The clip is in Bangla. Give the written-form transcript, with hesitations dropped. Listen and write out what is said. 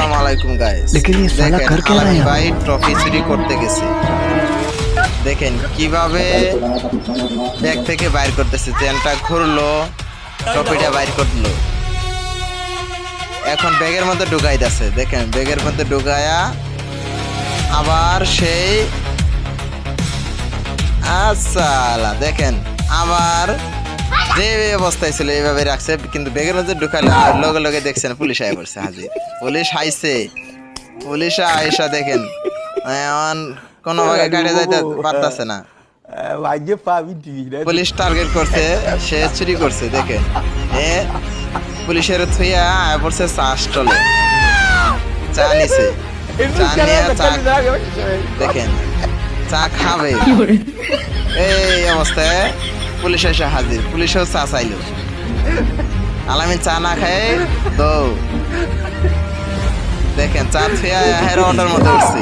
আসসালামু আলাইকুম গাইস। लेकिन ये साला দেখেন कर क्या रहा है আলামিন यहाँ? ভাই ট্রফি চুরি করতে গেছে। দেখেন কিভাবে ব্যাগ থেকে বাইর করতেছে, চেনটা ঘুরলো, ট্রফিটা বাইর করলো, এখন ব্যাগের মধ্যে ঢুকাইতেছে। দেখেন ব্যাগের মধ্যে ঢুকায়া আবার সেই আসালা দেখেন আবার যে অবস্থায় ছিল এইভাবে রাখছে, কিন্তু ব্যাগের মধ্যে ঢুকালে লগে লগে দেখছেন পুলিশ আয় পড়ছে হাজির। পুলিশ আইছে, পুলিশ আইসা দেখেন এখন কোনো ভাগে কাটে যাইতে পারতাছে না। পুলিশ টার্গেট করছে, সে চুরি করছে। দেখেন এ পুলিশের থুইয়া আয় পড়ছে চা স্টলে, চা নিছে, চা নিয়ে চা দেখেন চা খাবে, এই অবস্থায় পুলিশ এসে হাজির। পুলিশও চা চাইলো, আলামিন চা না খায় তো দেখেন চা থুইয়া হেরো অটোর মধ্যে উঠছে।